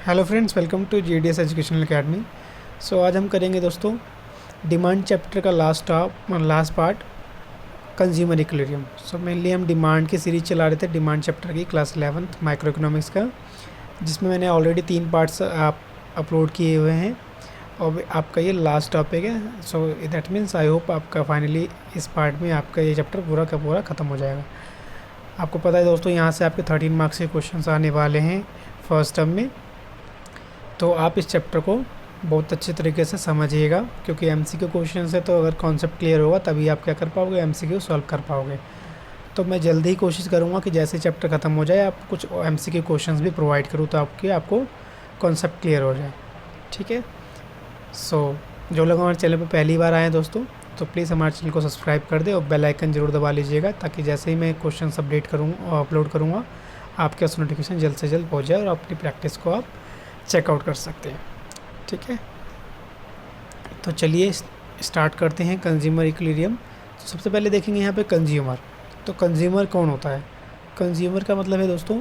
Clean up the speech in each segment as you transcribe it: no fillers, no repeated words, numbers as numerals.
Hello friends, welcome to GDS educational academy. So आज हम करेंगे दोस्तों डिमांड चैप्टर का last part, consumer equilibrium. So mainly हम डिमांड की सीरीज चला रहे थे, डिमांड चैप्टर की क्लास 11th माइक्रो इकोनॉमिक्स का, जिसमें मैंने ऑलरेडी 3 पार्ट्स अपलोड किए हुए हैं और आपका ये लास्ट टॉपिक है। So that means I hope आपका फाइनली इस पार्ट में आपका ये चैप्टर पूरा का पूरा ख़त्म हो जाएगा। आपको पता है दोस्तों, यहाँ से आपके 13 मार्क्स के क्वेश्चन आने वाले हैं फर्स्ट टर्म में, तो आप इस चैप्टर को बहुत अच्छे तरीके से समझिएगा, क्योंकि एमसीक्यू क्वेश्चन है, तो अगर कॉन्सेप्ट क्लियर होगा तभी आप क्या कर पाओगे, एमसीक्यू सॉल्व कर पाओगे। तो मैं जल्दी ही कोशिश करूँगा कि जैसे चैप्टर ख़त्म हो जाए आप कुछ एमसीक्यू क्वेश्चंस भी प्रोवाइड करूँ, तो आपको कॉन्सेप्ट क्लियर हो जाए। ठीक है। सो जो लोग हमारे चैनल पर पहली बार आए हैं दोस्तों, तो प्लीज़ हमारे चैनल को सब्सक्राइब कर दे और बेल आइकन ज़रूर दबा लीजिएगा, ताकि जैसे ही मैं क्वेश्चन अपलोड करूँगा आपके पास नोटिफिकेशन जल्द से जल्द पहुँच जाए और अपनी प्रैक्टिस को आप चेकआउट कर सकते हैं। ठीक है, तो चलिए स्टार्ट करते हैं कंज्यूमर इक्विलिब्रियम। तो सबसे पहले देखेंगे यहाँ पे कंज्यूमर। तो कंज्यूमर कौन होता है? कंज्यूमर का मतलब है दोस्तों,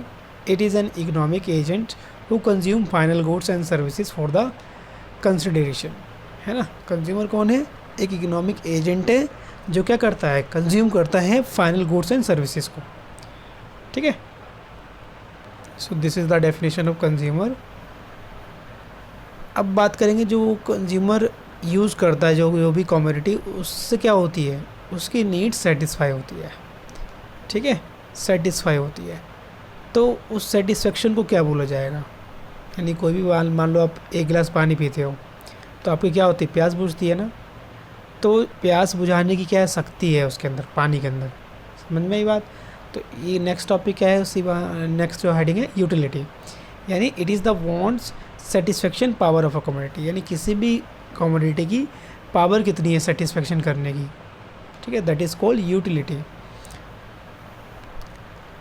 it is an economic agent who consume final goods and services for the consideration. है ना, कंज्यूमर कौन है? एक इकोनॉमिक एजेंट है जो क्या करता है, कंज्यूम करता है फाइनल गुड्स एंड सर्विसेज को। ठीक है, so this is the definition of consumer. अब बात करेंगे जो कंज्यूमर यूज़ करता है, जो भी कमोडिटी, उससे क्या होती है, उसकी नीड्स सेटिस्फाई होती है। ठीक है, सेटिस्फाई होती है, तो उस सेटिस्फेक्शन को क्या बोला जाएगा? यानी कोई भी मान लो आप एक गिलास पानी पीते हो, तो आपकी क्या होती है, प्यास बुझती है ना। तो प्यास बुझाने की क्या शक्ति है उसके अंदर, पानी के अंदर। समझ में आई बात? तो ये नेक्स्ट टॉपिक क्या है, उसी नेक्स्ट जो हेडिंग है यूटिलिटी, यानी it is the wants satisfaction power of a commodity, यानी किसी भी कमोडिटी की पावर कितनी है सेटिस्फेक्शन करने की। ठीक है, दैट इज़ कॉल्ड यूटिलिटी।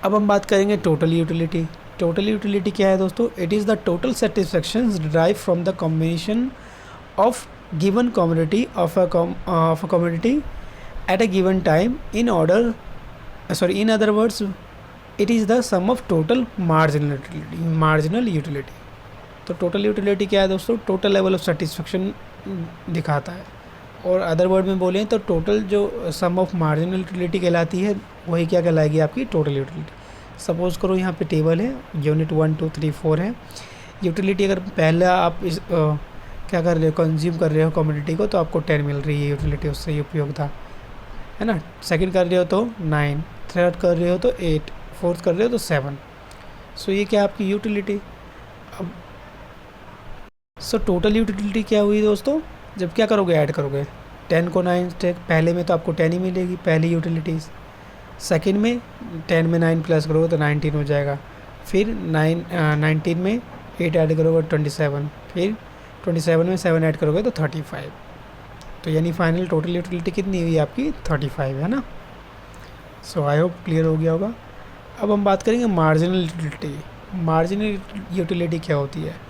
अब हम बात करेंगे टोटल यूटिलिटी। टोटल यूटिलिटी क्या है दोस्तों? It is the total satisfaction derive from the combination of given commodity of a commodity at a given time in other words it is the sum of total marginal utility. तो total utility क्या है दोस्तों? Total level of satisfaction दिखाता है, और other word में बोलें तो टोटल जो सम ऑफ मार्जिनल यूटिलिटी कहलाती है, वही क्या कहलाएगी, आपकी टोटल यूटिलिटी। सपोज़ करो यहाँ पे टेबल है, यूनिट 1 2 3 4 है। यूटिलिटी अगर पहला आप क्या कर रहे हो, कंज्यूम कर रहे हो कमोडिटी को, तो आपको 10 मिल रही है यूटिलिटी, उससे उपयोगिता, है ना। सेकेंड कर रहे हो तो 9, थर्ड कर रहे हो तो 8, फोर्थ कर रहे हो तो 7। सो ये क्या आपकी यूटिलिटी। अब सो टोटल यूटिलिटी क्या हुई दोस्तों? जब क्या करोगे, ऐड करोगे 10 को 9 से, पहले में तो आपको 10 ही मिलेगी, पहली यूटिलिटीज़। सेकंड में 10 में 9 प्लस करोगे तो 19 हो जाएगा। फिर 19 में 8 ऐड करोगे 27, फिर 27 में 7 ऐड करोगे तो 35। तो यानी फाइनल टोटल यूटिलिटी कितनी हुई आपकी? 35, है ना। सो आई होप क्लियर हो गया होगा। अब हम बात करेंगे मार्जिनल यूटिलिटी। मार्जिनल यूटिलिटी क्या होती है?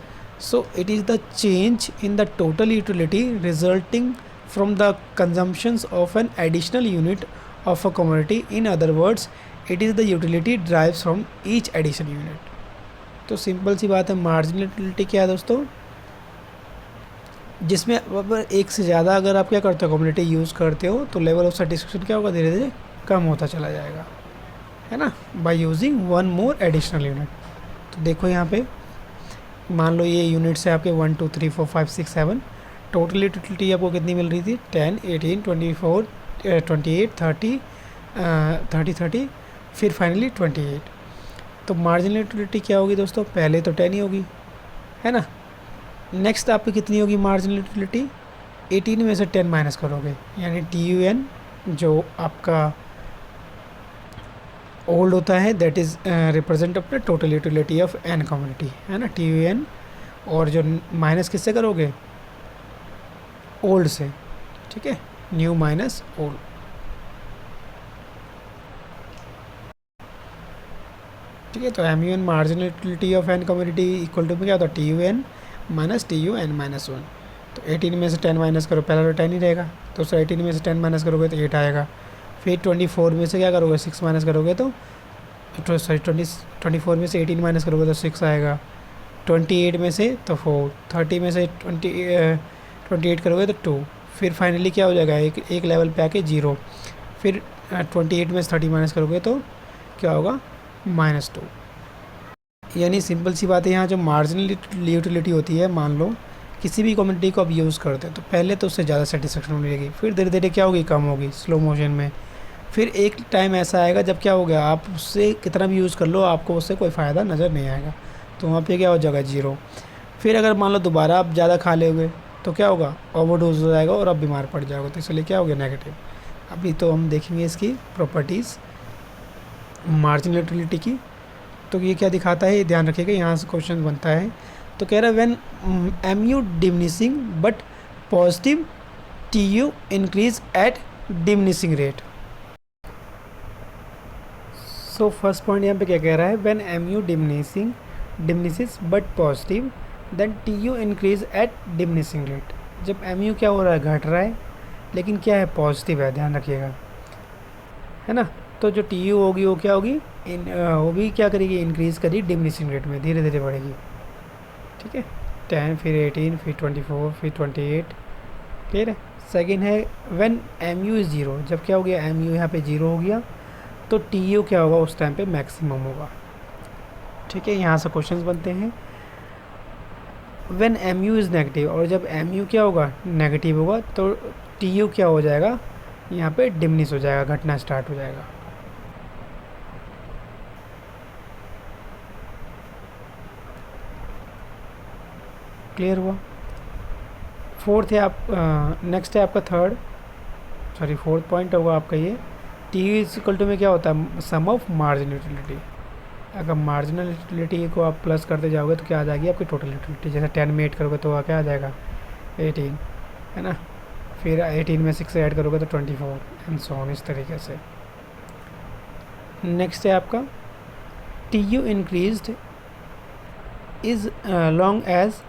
So it is the change in the total utility resulting from the consumptions of an additional unit of a commodity. In other words, it is the utility derived from each additional unit. तो simple सी बात है, marginal utility क्या है दोस्तों? जिसमें अगर एक से ज़्यादा अगर आप क्या करते हो, कमोडिटी यूज़ करते हो, तो लेवल ऑफ सेटिस्फेक्शन क्या होगा, धीरे धीरे कम होता चला जाएगा, है ना, by using one more additional unit. तो देखो यहाँ पे मान लो ये यूनिट्स है आपके 1 2 3 4 5 6 7। टोटल यूटिलिटी आपको कितनी मिल रही थी? 10 18 24 28 30, फिर फाइनली 28। तो मार्जिनल यूटिलिटी क्या होगी दोस्तों? पहले तो 10 ही होगी, है ना। नेक्स्ट आपकी कितनी होगी मार्जिनल यूटिलिटी? 18 में से 10 माइनस करोगे, यानी TUN जो आपका ओल्ड होता है, दैट इज़ रिप्रेजेंट अपना total utility of an community, है ना, TUN। और जो माइनस किससे करोगे? ओल्ड से। ठीक है, न्यू माइनस ओल्ड। ठीक है, तो MUN marginal utility of an community equal to क्या होता है? TUN minus TUN minus 1। तो 18 में से 10 माइनस करो, पहला तो 10 ही रहेगा, तो 18 में से 10 माइनस करोगे तो 8 आएगा। फिर 24 में से क्या करोगे, 6 माइनस करोगे तो 24 में से 18 माइनस करोगे तो 6 आएगा। 28 में से तो 4, 30 में से 28 करोगे तो 2, फिर फाइनली क्या हो जाएगा, एक लेवल पे आके 0, फिर 28 में से 30 माइनस करोगे तो क्या होगा, -2। यानी सिंपल सी बात है, यहाँ जो मार्जिनल यूटिलिटी होती है, मान लो किसी भी कम्युनिटी को आप यूज़ करते हैं तो पहले तो उससे ज़्यादा सेटिस्फेक्शन मिलेगी, फिर धीरे धीरे क्या होगी, कम होगी स्लो मोशन में, फिर एक टाइम ऐसा आएगा जब क्या हो गया, आप उससे कितना भी यूज़ कर लो आपको उससे कोई फ़ायदा नज़र नहीं आएगा, तो वहाँ पे क्या हो जाएगा, 0। फिर अगर मान लो दोबारा आप ज़्यादा खा लोगे तो क्या होगा, ओवरडोज हो जाएगा और आप बीमार पड़ जाओगे, तो इसलिए क्या हो गया, नेगेटिव। अभी तो हम देखेंगे इसकी प्रॉपर्टीज़ मार्जिनल यूटिलिटी की। तो ये क्या दिखाता है, ध्यान रखिएगा, यहाँ से क्वेश्चन बनता है। तो कह रहा है when MU diminishing but positive TU increase at diminishing rate. So first point यहाँ पे क्या कह रहा है, when MU diminishing but positive then TU increase at diminishing rate. जब MU क्या हो रहा है, घट रहा है, लेकिन क्या है, पॉजिटिव है, ध्यान रखिएगा, है ना। तो जो TU होगी वो क्या होगी, वो भी क्या करेगी, इंक्रीज़ करेगी डिमिनिशिंग रेट में, धीरे धीरे बढ़ेगी, ठीक है। 10, फिर 18, फिर 24, फिर 28, क्लियर है। सेकेंड है व्हेन MU इज़ 0, जब क्या हो गया, MU यहाँ पे 0 हो गया तो TU क्या होगा, उस टाइम पे मैक्सिमम होगा, ठीक है। यहाँ से क्वेश्चंस बनते हैं। व्हेन MU इज़ नेगेटिव, और जब MU क्या होगा, नेगेटिव होगा तो TU क्या हो जाएगा, यहाँ पे डिमिनिश हो जाएगा, घटना स्टार्ट हो जाएगा। क्लियर हुआ। फोर्थ है आप नेक्स्ट है आपका फोर्थ पॉइंट होगा आपका ये, TU इज इक्वल टू में क्या होता है, सम ऑफ मार्जिनल यूटिलिटी। अगर मार्जिनल यूटिलिटी को आप प्लस करते जाओगे तो क्या आ जाएगी, आपकी टोटल यूटिलिटी। जैसे 10 में 8 करोगे तो क्या आ जाएगा, 18, है ना। फिर 18 में 6 ऐड करोगे तो 24 एंड सो ऑन, इस तरीके से। नेक्स्ट है आपका TU increased is long as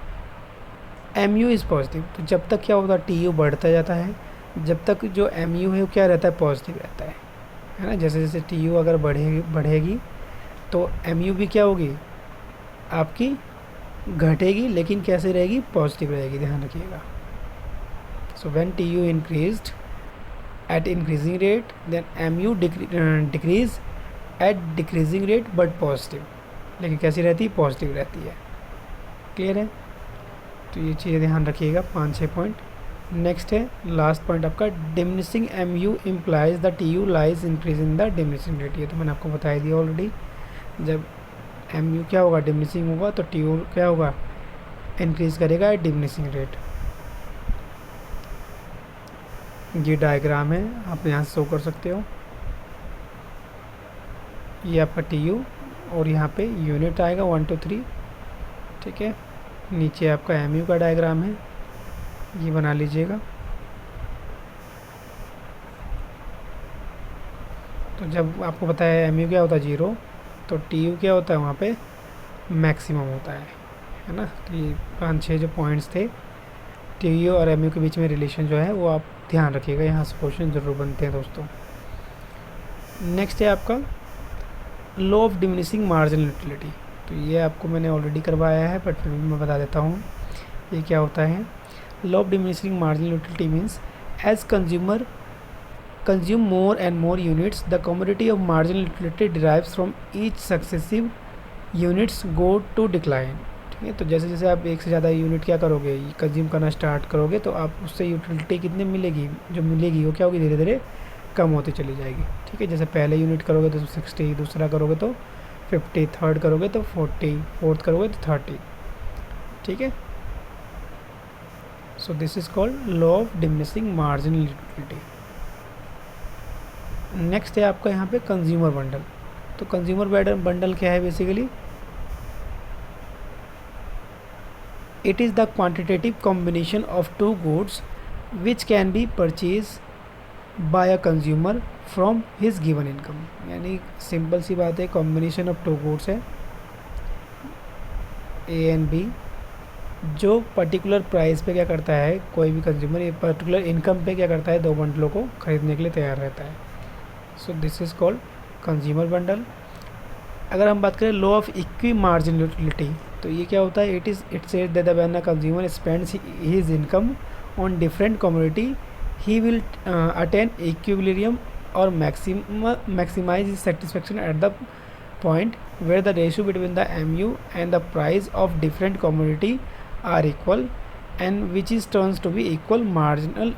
MU is positive. तो जब तक क्या होता है, TU बढ़ता जाता है, जब तक जो MU है वो क्या रहता है, पॉजिटिव रहता है ना। जैसे जैसे TU अगर बढ़ेगी तो MU भी क्या होगी, आपकी घटेगी, लेकिन कैसे रहेगी, पॉजिटिव रहेगी, ध्यान रखिएगा। So when TU increased at increasing rate then MU decrease at decreasing rate but positive, लेकिन कैसी रहती है, पॉजिटिव रहती है, क्लियर है। तो ये चीज़ें ध्यान रखिएगा, 5-6 पॉइंट। नेक्स्ट है लास्ट पॉइंट आपका, diminishing MU implies the TU lies increase in the diminishing rate. ये तो मैंने आपको बताई दिया ऑलरेडी। जब MU क्या होगा, डिमिनिशिंग होगा तो TU क्या होगा, इंक्रीज करेगा एट डिमिनिशिंग रेट। ये डायग्राम है, आप यहाँ से शो कर सकते हो। ये आपका TU और यहाँ पे यूनिट आएगा 1 2 3, ठीक है। नीचे आपका MU का डायग्राम है, ये बना लीजिएगा। तो जब आपको पता है MU क्या होता है, 0, तो TU क्या होता है, वहाँ पे मैक्सिमम होता है ना। तो ये 5-6 जो पॉइंट्स थे TU और MU के बीच में रिलेशन जो है वो आप ध्यान रखिएगा, यहाँ से क्वेश्चन ज़रूर बनते हैं दोस्तों। नेक्स्ट है आपका law of diminishing marginal utility. तो ये आपको मैंने ऑलरेडी करवाया है, बट फिर भी मैं बता देता हूँ ये क्या होता है। Law of diminishing marginal utility means as consumer consume more and more units the commodity of marginal utility derives from each successive units go to decline, ठीक है। तो जैसे जैसे आप एक से ज़्यादा यूनिट क्या करोगे, कंज्यूम करना स्टार्ट करोगे, तो आप उससे यूटिलिटी कितनी मिलेगी, जो मिलेगी वो क्या होगी, धीरे धीरे कम होती चली जाएगी, ठीक है। जैसे पहले यूनिट करोगे तो 60, दूसरा करोगे तो 50, थर्ड करोगे तो 40, फोर्थ करोगे तो 30, ठीक है। So this is called law of diminishing marginal utility. Next है आपका यहाँ पे कंज्यूमर बंडल। तो कंज्यूमर बंडल क्या है, basically it is the quantitative combination of two goods which can be purchase by a consumer from his given income. यानी simple सी बात है, कॉम्बिनेशन ऑफ टू गुड्स है A एंड B, जो particular price पे क्या करता है, कोई भी कंज्यूमर ये पर्टिकुलर इनकम पे क्या करता है, 2 बंडलों को खरीदने के लिए तैयार रहता है। So this is called consumer bundle. अगर हम बात करें law of equi marginal utility, तो ये क्या होता है, it says that when a consumer spends his income on different commodity he will attain equilibrium और maximize his satisfaction at the point where the ratio between the MU and the price of different commodity are equal and which is turns to be equal marginal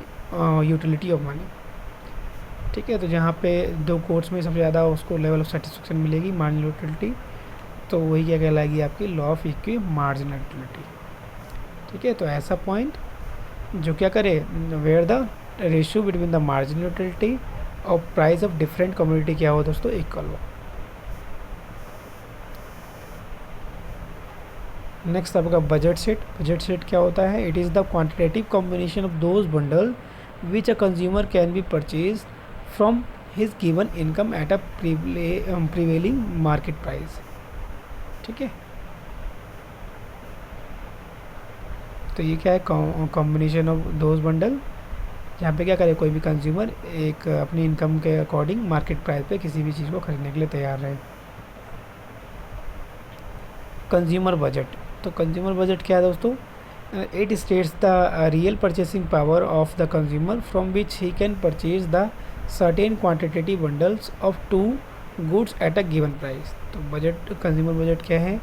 utility of money। ठीक है, तो जहाँ पे दो course में सबसे ज़्यादा उसको लेवल ऑफ सेटिस्फेक्शन मिलेगी मार्जिनल यूटिलिटी, तो वही क्या कहलाएगी आपकी law of equi marginal utility. ठीक है, तो ऐसा पॉइंट जो क्या करे, where the ratio between the marginal utility और प्राइस ऑफ डिफरेंट कम्युनिटी क्या हो दोस्तों, इक्वल हो। नेक्स्ट आपका बजट सेट। बजट सेट क्या होता है, it is the quantitative combination of those bundle which a consumer can be purchase from his given income at a prevailing market price. ठीक है, तो ये क्या है, कॉम्बिनेशन ऑफ दोज बंडल यहाँ पे क्या करे, कोई भी कंज्यूमर एक अपनी इनकम के अकॉर्डिंग मार्केट प्राइस पे किसी भी चीज़ को खरीदने के लिए तैयार रहे। कंज्यूमर बजट, तो कंज्यूमर बजट क्या है दोस्तों, it states the real purchasing power of the consumer from which he can purchase the certain quantitative bundles of two goods at a given price. तो बजट, कंज्यूमर बजट क्या है,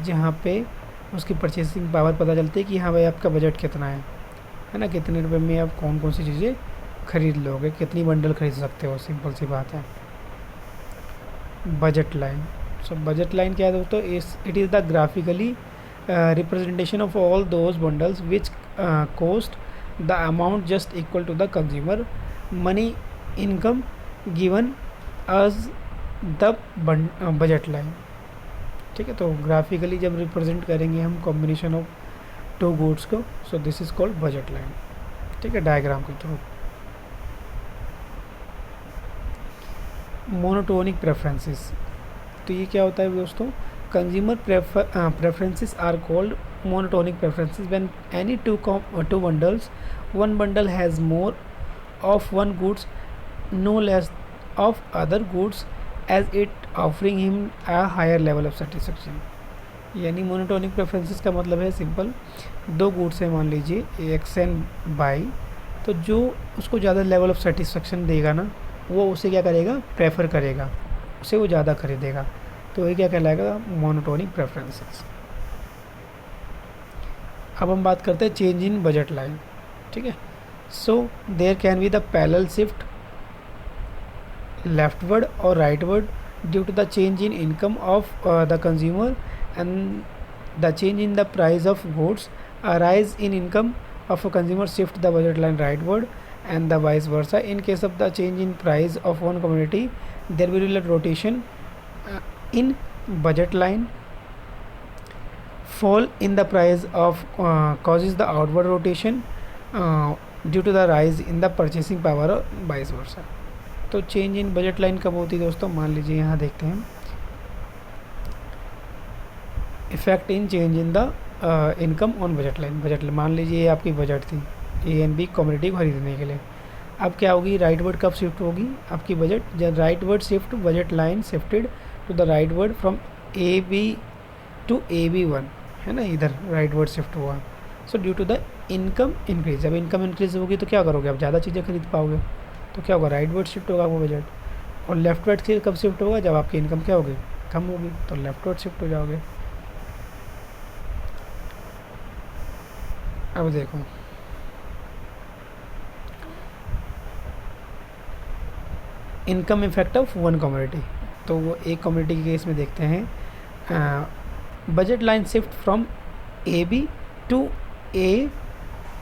जहाँ पे उसकी परचेसिंग पावर पता चलती है कि हाँ भाई आपका बजट कितना है ना, कितने रुपए में आप कौन कौन सी चीज़ें खरीद लोगे, कितनी बंडल खरीद सकते हो, सिंपल सी बात है। Budget line, so budget line क्या है दोस्तों, it is the graphically representation of all those bundles which cost the amount just equal to the consumer money income given as the budget line. ठीक है, तो graphically जब represent करेंगे हम combination of two goods को, सो this is called budget line. ठीक है, diagram के थ्रू। मोनोटोनिक प्रेफरेंसेस, तो ये क्या होता है दोस्तों, consumer preferences are called monotonic preferences when any two bundles, one bundle has more of one goods no less of other goods as it offering him a higher level of satisfaction. यानी monotonic preferences का मतलब है simple, दो goods है मान लीजिए x and Y, तो जो उसको ज़्यादा लेवल ऑफ सेटिस्फेक्शन देगा ना, वो उसे क्या करेगा, प्रेफर करेगा, उसे वो ज़्यादा खरीदेगा, तो ये क्या कहलाएगा, मोनोटोनिक प्रेफरेंसेस। अब हम बात करते हैं चेंज इन बजट लाइन। ठीक है, so there can be the parallel shift leftward और rightward due to the change in income of the consumer and the change in the price of goods. A rise in income of a consumer shift the budget line rightward and the vice versa. In case of the change in price of one commodity, there will be a rotation in budget line. Fall in the price of causes the outward rotation due to the rise in the purchasing power or vice versa. तो change in budget line कब होती है दोस्तों, मान लीजिए यहाँ देखते हैं, effect in change in the income on budget line. Budget मान लीजिए ये आपकी बजट थी ए एंड बी कमोडिटी खरीदने के लिए, अब क्या होगी, राइट वर्ड कब शिफ्ट होगी आपकी बजट, जब rightward shift budget line shifted to the rightward from A B to A B one, है ना, इधर राइट वर्ड शिफ्ट हुआ। So due to the income increase, जब इनकम इंक्रीज होगी तो क्या करोगे, आप ज़्यादा चीज़ें खरीद पाओगे, तो क्या होगा, राइट वर्ड शिफ्ट होगा वो बजट, और लेफ्ट वर्ड से कब शिफ्ट होगा, जब आपकी इनकम क्या होगी, कम होगी, तो लेफ्ट वर्ड शिफ्ट हो जाओगे। अब देखो income effect of one commodity, तो वो एक कमोडिटी के केस में देखते हैं, budget line shift from A B to A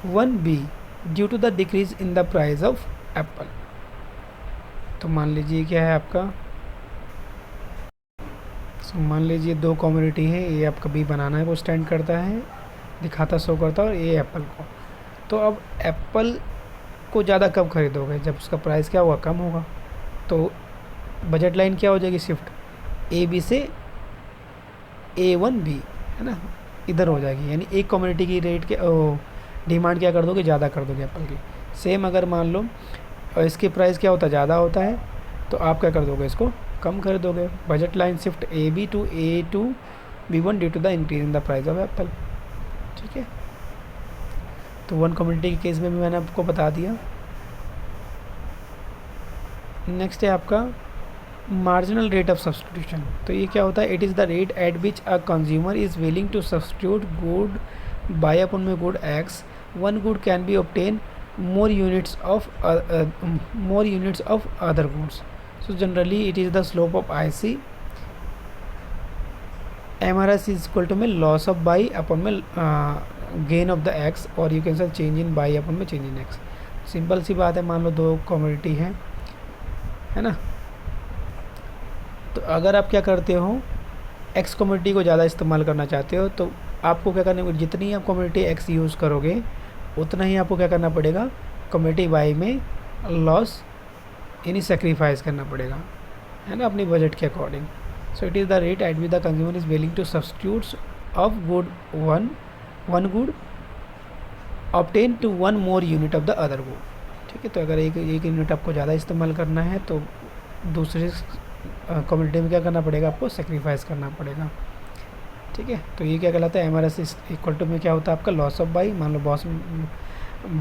one B due to the decrease in the price of apple. तो मान लीजिए क्या है आपका, मान लीजिए दो कमोडिटी है, ये आपका बी बनाना को स्टैंड करता है, दिखाता शो करता है, और ये एप्पल को, तो अब एप्पल को ज़्यादा कब खरीदोगे, जब उसका प्राइस क्या होगा, कम होगा, तो बजट लाइन क्या हो जाएगी, शिफ्ट ए बी से ए वन बी, है ना, इधर हो जाएगी, यानी एक कम्युनिटी की रेट के डिमांड क्या कर दोगे, ज़्यादा कर दोगे एप्पल की। सेम अगर मान लो इसके प्राइस क्या होता है, ज़्यादा होता है, तो आप क्या कर दोगे, इसको कम कर दोगे। Budget line shift A B to B1 due to the increase in the price of apple. ठीक है, तो वन कम्युनिटी के केस में भी मैंने आपको बता दिया। नेक्स्ट है आपका मार्जिनल रेट ऑफ सब्सटीट्यूशन। तो ये क्या होता है? It is the rate at which a consumer is willing to substitute good by अपन में good X one good can be obtain more units of other goods. So generally it is the slope of IC. MRS is equal to में loss of buy अपन में gain of the x, और you can say change in buy अपन में change in x. Simple सी बात है, मान लो दो commodity है ना, तो अगर आप क्या करते हो, x कमोडिटी को ज़्यादा इस्तेमाल करना चाहते हो तो आपको क्या करना, जितनी आप कमोडिटी x यूज़ करोगे उतना ही आपको क्या करना पड़ेगा, कमोडिटी वाई में लॉस यानी सेक्रीफाइस करना पड़ेगा, है ना, अपनी बजट के according. So it is the rate at which the consumer is willing to substitute of good one good obtain to one more unit of the other good. ठीक है, तो अगर एक यूनिट आपको ज़्यादा इस्तेमाल करना है तो दूसरे कमोडिटी में क्या करना पड़ेगा, आपको सेक्रीफाइस करना पड़ेगा। ठीक है, तो ये क्या कहलाता है, MRS इक्वल टू में क्या होता है आपका लॉस ऑफ बाई। मान लो बॉस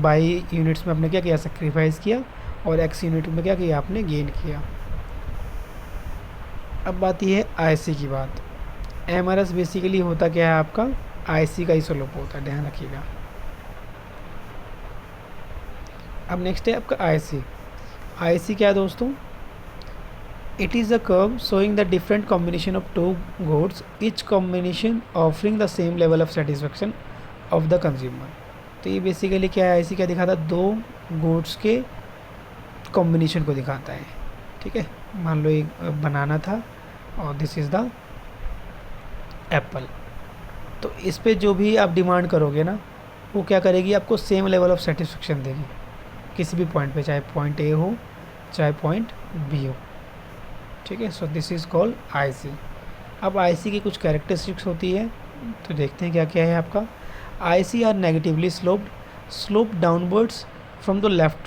बाई यूनिट्स में आपने क्या किया, सेक्रीफाइस किया, और एक्स यूनिट में क्या किया, आपने गेन किया। अब बात ये है IC की बात। MRS बेसिकली होता क्या है आपका, IC का ही स्लोप होता है, ध्यान रखिएगा। अब नेक्स्ट है आपका IC क्या है दोस्तों, it is a curve showing the different combination of two goods, each combination offering the same level of satisfaction of the consumer। तो ये बेसिकली क्या है, IC क्या दिखाता है, दो गुड्स के कॉम्बिनेशन को दिखाता है। ठीक है, मान लो एक बनाना था और दिस इज़ द एप्पल, तो इस पे जो भी आप डिमांड करोगे ना, वो क्या करेगी, आपको सेम लेवल ऑफ सेटिस्फेक्शन देगी किसी भी पॉइंट पे, चाहे पॉइंट A हो चाहे पॉइंट B हो। ठीक है, so this is called IC। अब IC की कुछ कैरेक्टरिस्टिक्स होती है, तो देखते हैं क्या क्या है आपका। IC are negatively slope downwards from the left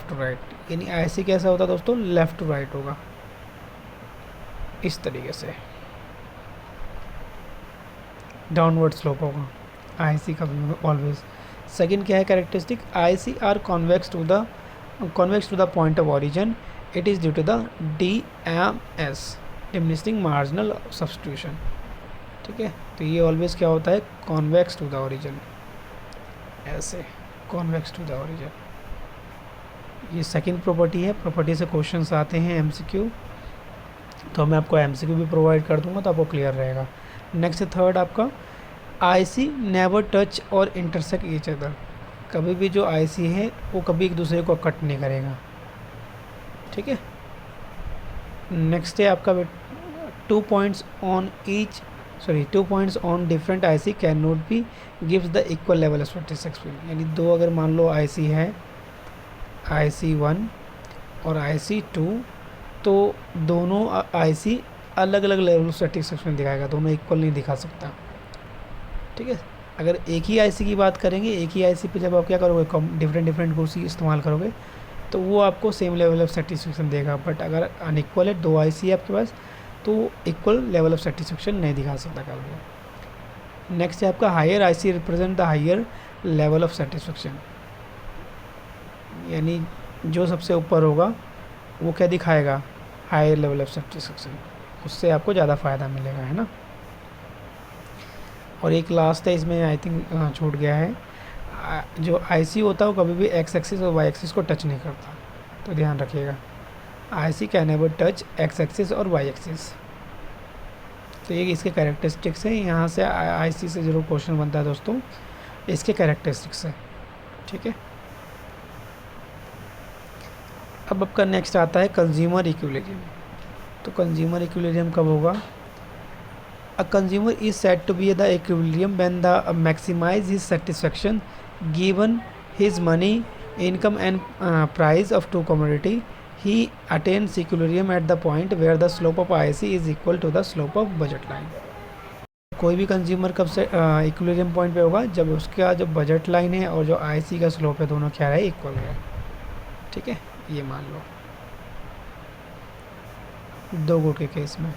to right, यानी IC कैसा होता है दोस्तों, लेफ्ट टू राइट होगा इस तरीके से, डाउनवर्ड स्लोप होगा IC का ऑलवेज। सेकंड क्या है characteristic, IC are convex to the point of origin, it is due to the DMS diminishing marginal substitution. ठीक है, तो ये ऑलवेज क्या होता है, कॉन्वेक्स टू द ओरिजिन, ऐसे कॉन्वेक्स टू द ओरिजिन। ये सेकंड प्रॉपर्टी है, प्रॉपर्टी से क्वेश्चंस आते हैं MCQ, तो मैं आपको MCQ भी प्रोवाइड कर दूंगा तो आपको क्लियर रहेगा। नेक्स्ट थर्ड आपका IC नेवर टच और इंटरसेक्ट ईच अदर, कभी भी जो IC है वो कभी एक दूसरे को कट नहीं करेगा। ठीक है, नेक्स्ट है आपका 2 points on different IC can not be gives the equal level of satisfaction. यानी दो अगर मान लो IC है, IC1 और IC2, तो दोनों IC अलग अलग लेवल ऑफ सेटिस्फैक्शन दिखाएगा, दोनों इक्वल नहीं दिखा सकता। ठीक है, अगर एक ही IC की बात करेंगे, एक ही IC पे जब आप क्या करोगे, डिफरेंट गुड्स इस्तेमाल करोगे तो वो आपको सेम लेवल ऑफ सेटिस्फेक्शन देगा। बट अगर अनइक्वल है, 2 IC है आपके पास, तो इक्वल लेवल ऑफ सेटिस्फेक्शन नहीं दिखा सकता कभी। नेक्स्ट है आपका higher IC represent the higher level of satisfaction, यानी जो सबसे ऊपर होगा वो क्या दिखाएगा, हायर लेवल ऑफ सेटिस्फेक्शन, उससे आपको ज़्यादा फ़ायदा मिलेगा, है ना। और एक लास्ट है इसमें, आई थिंक छूट गया है, जो IC होता है वो कभी भी X एक्सिस और Y एक्सिस को टच नहीं करता, तो ध्यान रखिएगा, IC can never touch X axis और Y एक्सिस। तो ये इसके कैरेक्टरिस्टिक्स हैं, यहाँ से IC से ज़रूर क्वेश्चन बनता है दोस्तों, इसके कैरेक्टरिस्टिक्स है। ठीक है, अब आपका नेक्स्ट आता है कंज्यूमर इक्विलिब्रियम। तो कंज्यूमर इक्विलिब्रियम कब होगा, a consumer is said to be the equilibrium when the maximize his satisfaction given his money, income and price of two commodity, he attains equilibrium at the point where the slope of IC is equal to the slope of budget line। कोई भी consumer कब से equilibrium point पे होगा, जब उसका जो budget line है और जो IC का स्लोप है दोनों क्या है, इक्वल है। ठीक है, ये मान लो दो गुड के केस में।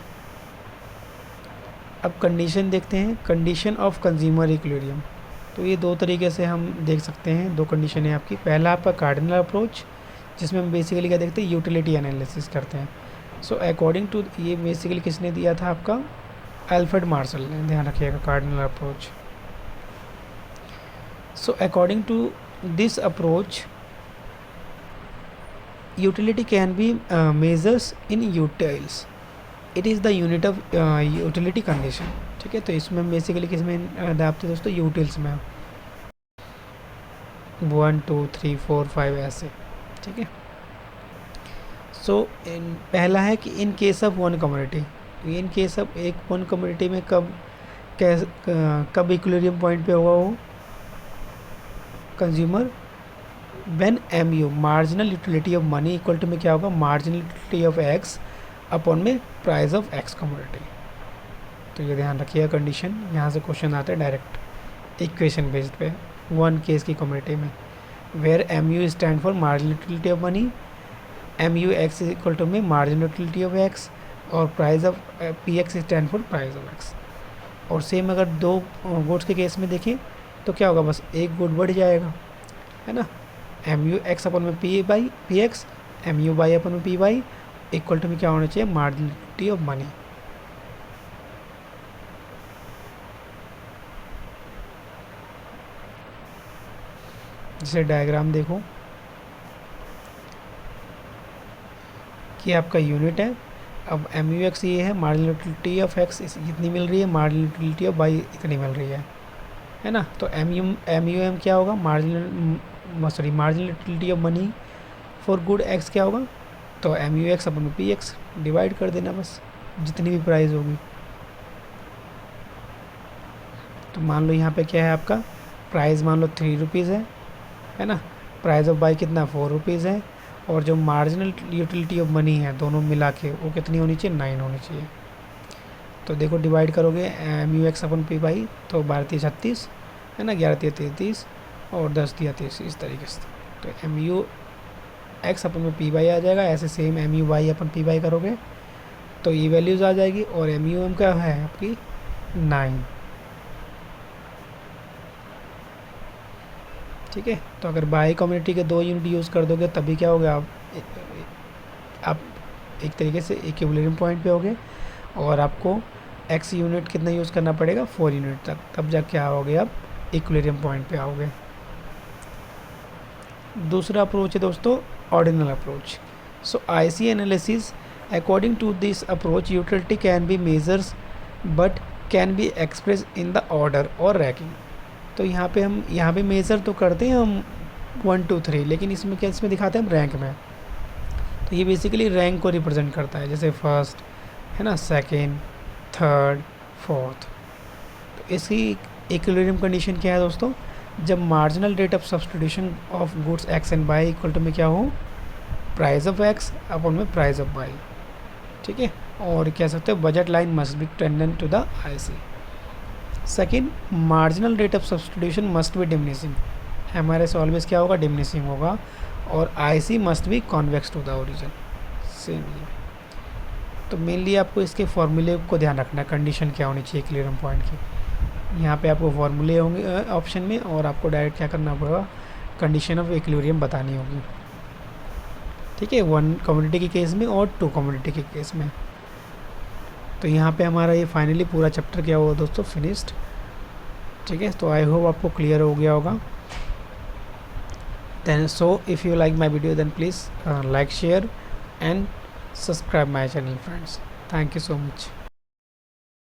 अब कंडीशन देखते हैं, कंडीशन ऑफ कंज्यूमर इक्विलिब्रियम। तो ये दो तरीके से हम देख सकते हैं, दो कंडीशन है आपकी। पहला आपका कार्डिनल अप्रोच, जिसमें हम बेसिकली क्या देखते हैं, यूटिलिटी एनालिसिस करते हैं। सो अकॉर्डिंग टू, ये बेसिकली किसने दिया था, आपका अल्फ्रेड मार्शल ने, ध्यान रखिएगा, cardinal approach. So according to this approach utility can be measures in utils, it is the unit of utility condition। ठीक है, तो इसमें बेसिकली किस में दापते दोस्तों, यूटिल्स में 1 2 3 4 5 ऐसे। ठीक है, सो पहला है कि in case of one community, in case of एक वन कम्युनिटी में कब इक्विलिब्रियम पॉइंट पे होगा वो consumer, when MU marginal utility of money equal to में क्या होगा, marginal utility of X upon में प्राइस ऑफ X कमोडिटी। तो ये ध्यान रखिएगा कंडीशन, यहाँ से क्वेश्चन आता है डायरेक्ट इक्वेशन बेस्ड पे वन केस की कमोडिटी में, where MU stand for marginal utility of money, MU X is equal to में मार्जिनल यूटिलिटी ऑफ X, और price of PX stand for price of X। और same अगर दो goods के case में देखें तो क्या होगा, बस एक गुड बढ़ जाएगा, है ना, MU X अपन में PX, MU Y अपन में PY इक्वल टू में क्या होना चाहिए, मार्जिनलिटी ऑफ मनी। जैसे डायग्राम देखो कि आपका यूनिट है, अब MU X ये है, मार्जिनल यूटिलिटी ऑफ X इतनी मिल रही है, मार्जिनल यूटिलिटी ऑफ Y इतनी मिल रही है ना। तो MUM क्या होगा, marginal utility of money for good X क्या होगा, तो MU X अपन में PX डिवाइड कर देना बस, जितनी भी प्राइस होगी। तो मान लो यहाँ पे क्या है आपका, प्राइस मान लो 3 रुपीज़ है ना, प्राइस ऑफ बाई कितना 4 रुपीज़ है, और जो मार्जिनल यूटिलिटी ऑफ मनी है दोनों मिला के वो कितनी होनी चाहिए, 9 होनी चाहिए। तो देखो डिवाइड करोगे MU X अपन PY, तो 12 36 है ना, 11 33 और 10 30, इस तरीके से। तो MU X अपन में PY आ जाएगा, ऐसे सेम MU Y अपन PY करोगे तो ये वैल्यूज़ आ जाएगी, और MUM क्या है आपकी 9। ठीक है, तो अगर बाई कम्युनिटी के 2 यूनिट यूज़ कर दोगे तभी क्या होगा, आप एक तरीके से इक्विलिब्रियम पॉइंट पे होगे, और आपको X यूनिट कितना यूज़ करना पड़ेगा, 4 यूनिट तक, तब जाके क्या आओगे आप इक्विलिब्रियम पॉइंट पे आओगे। दूसरा अप्रोच है दोस्तों ordinal approach. So IC analysis, according to this approach utility can be measures but can be express in the order or ranking. तो यहाँ पे मेज़र तो करते हैं हम 1 2 3, लेकिन इसमें क्या, इसमें दिखाते हैं हम रैंक में। तो ये बेसिकली रैंक को रिप्रेजेंट करता है, जैसे फर्स्ट है ना, सेकेंड, थर्ड, फोर्थ। तो इसकी इक्विलिब्रियम कंडीशन क्या है दोस्तों, जब marginal rate of substitution of goods X and Y equal to में क्या हो, प्राइस ऑफ X अपन में प्राइस ऑफ Y। ठीक है, और कह सकते हो budget line must be tangent to the IC। Second, marginal rate of substitution must be diminishing, MRS always क्या होगा, डिमिनिशिंग होगा, और IC must be convex to the origin, same ये। तो मेनली आपको इसके फॉर्मूले को ध्यान रखना है, कंडीशन क्या होनी चाहिए इक्विलिब्रियम पॉइंट की। यहाँ पे आपको फॉर्मूले होंगे ऑप्शन में, और आपको डायरेक्ट क्या करना पड़ेगा, कंडीशन ऑफ इक्विलिब्रियम बतानी होगी। ठीक है, 1 कम्युनिटी के केस में और 2 कम्युनिटी के केस में। तो यहाँ पे हमारा ये फाइनली पूरा चैप्टर क्या हुआ दोस्तों, फिनिश्ड। ठीक है, तो आई होप आपको क्लियर हो गया होगा। then so if you like my video then please like, share and subscribe my channel friends. Thank you so much.